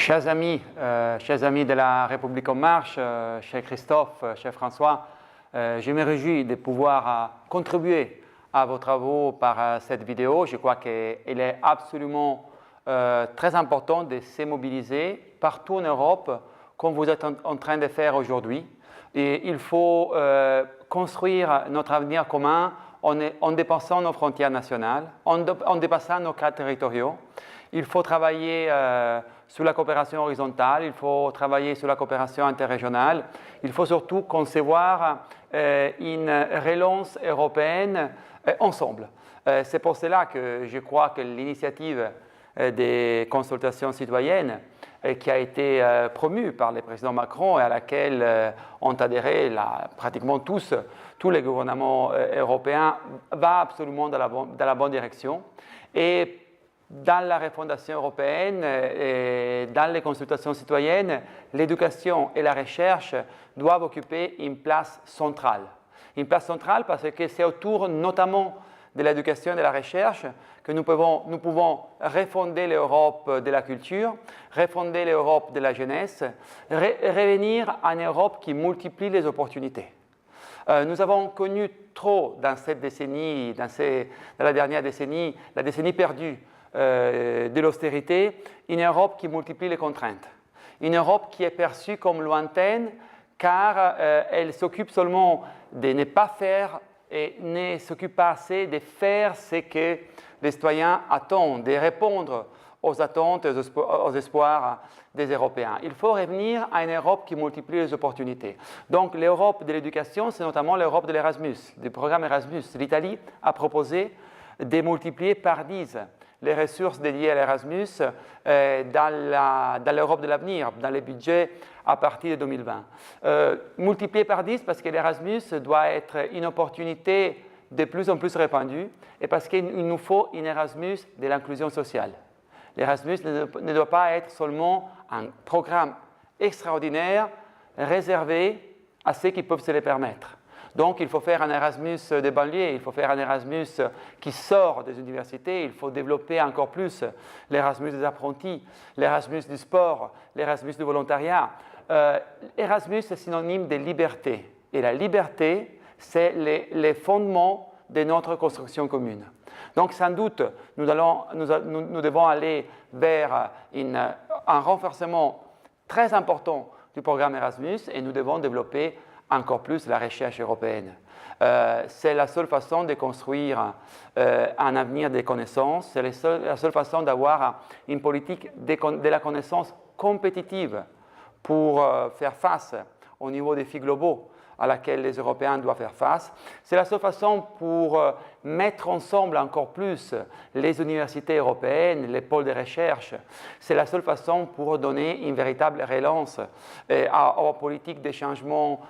Chers amis de la République en marche, cher Christophe, cher François, je me réjouis de pouvoir contribuer à vos travaux par cette vidéo. Je crois qu'il est absolument très important de se mobiliser partout en Europe, comme vous êtes en train de faire aujourd'hui. Et il faut construire notre avenir commun en dépassant nos frontières nationales, en dépassant nos cadres territoriaux. Il faut travailler sur la coopération horizontale, il faut travailler sur la coopération interrégionale. Il faut surtout concevoir une relance européenne ensemble. C'est pour cela que je crois que l'initiative des consultations citoyennes qui a été promue par le président Macron et à laquelle ont adhéré pratiquement tous les gouvernements européens va absolument dans la bonne direction. Et dans la refondation européenne et dans les consultations citoyennes, l'éducation et la recherche doivent occuper une place centrale. Une place centrale parce que c'est autour notamment de l'éducation et de la recherche que nous pouvons refonder l'Europe de la culture, refonder l'Europe de la jeunesse, revenir à une Europe qui multiplie les opportunités. Nous avons connu trop dans cette décennie, dans la dernière décennie, la décennie perdue de l'austérité, une Europe qui multiplie les contraintes. Une Europe qui est perçue comme lointaine car elle s'occupe seulement de ne pas faire et ne s'occupe pas assez de faire ce que les citoyens attendent, de répondre aux attentes et aux espoirs des Européens. Il faut revenir à une Europe qui multiplie les opportunités. Donc l'Europe de l'éducation, c'est notamment l'Europe de l'Erasmus, du programme Erasmus. L'Italie a proposé de multiplier par 10 les ressources dédiées à l'Erasmus dans l'Europe de l'avenir, dans les budgets à partir de 2020. Multiplier par 10 parce que l'Erasmus doit être une opportunité de plus en plus répandue et parce qu'il nous faut un Erasmus de l'inclusion sociale. L'Erasmus ne doit pas être seulement un programme extraordinaire réservé à ceux qui peuvent se le permettre. Donc, il faut faire un Erasmus des banlieues, il faut faire un Erasmus qui sort des universités, il faut développer encore plus l'Erasmus des apprentis, l'Erasmus du sport, l'Erasmus du volontariat. Erasmus est synonyme de liberté. Et la liberté, c'est les fondements de notre construction commune. Donc, sans doute, nous devons aller vers un renforcement très important du programme Erasmus et nous devons développer encore plus la recherche européenne. C'est la seule façon de construire un avenir des connaissances, c'est la seule façon d'avoir une politique de la connaissance compétitive pour faire face au niveau des défis globaux à laquelle les Européens doivent faire face. C'est la seule façon pour mettre ensemble encore plus les universités européennes, les pôles de recherche. C'est la seule façon pour donner une véritable relance aux politiques de changement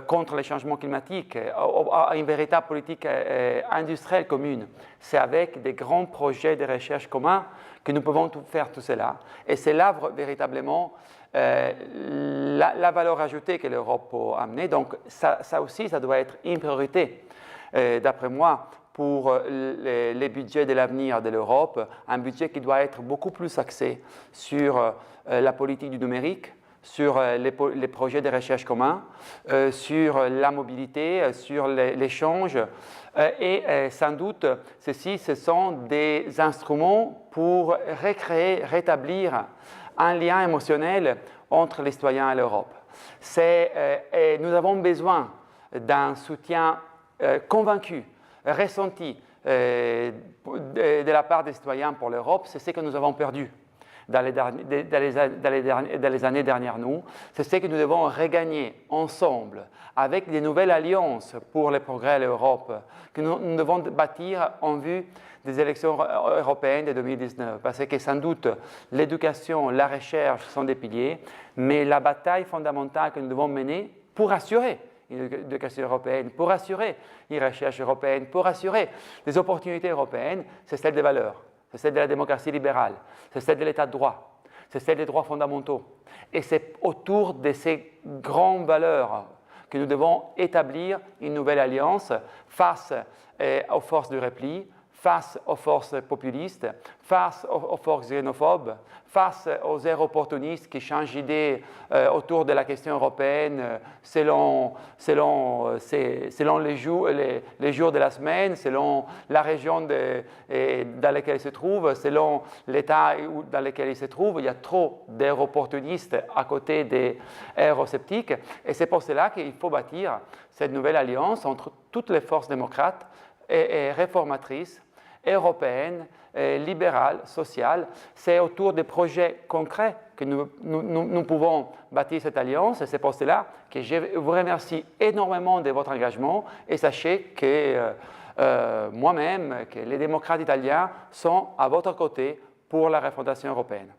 contre les changements climatiques, à une véritable politique industrielle commune. C'est avec des grands projets de recherche communs que nous pouvons faire tout cela. Et c'est là véritablement la valeur ajoutée que l'Europe peut amener. Donc ça aussi, ça doit être une priorité, d'après moi, pour les budgets de l'avenir de l'Europe, un budget qui doit être beaucoup plus axé sur la politique du numérique, sur les projets de recherche communs, sur la mobilité, sur l'échange. Et sans doute, ce sont des instruments pour rétablir un lien émotionnel entre les citoyens et l'Europe. Nous avons besoin d'un soutien convaincu, ressenti de la part des citoyens pour l'Europe. C'est ce que nous avons perdu dans les années dernières. C'est ce que nous devons regagner ensemble avec des nouvelles alliances pour le progrès de l'Europe que nous devons bâtir en vue des élections européennes de 2019. Parce que sans doute, l'éducation, la recherche sont des piliers, mais la bataille fondamentale que nous devons mener pour assurer une éducation européenne, pour assurer une recherche européenne, pour assurer des opportunités européennes, c'est celle des valeurs, c'est celle de la démocratie libérale, c'est celle de l'état de droit, c'est celle des droits fondamentaux. Et c'est autour de ces grandes valeurs que nous devons établir une nouvelle alliance face aux forces du repli, face aux forces populistes, face aux forces xénophobes, face aux aéroportunistes qui changent d'idée autour de la question européenne selon les jours de la semaine, selon la région dans laquelle ils se trouvent, selon l'État dans lequel ils se trouvent. Il y a trop d'aéroportunistes à côté des aérosceptiques. Et c'est pour cela qu'il faut bâtir cette nouvelle alliance entre toutes les forces démocrates et réformatrices, européennes, libérales, sociales. C'est autour des projets concrets que nous pouvons bâtir cette alliance. Et c'est pour cela que je vous remercie énormément de votre engagement et sachez que moi-même, que les démocrates italiens sont à votre côté pour la refondation européenne.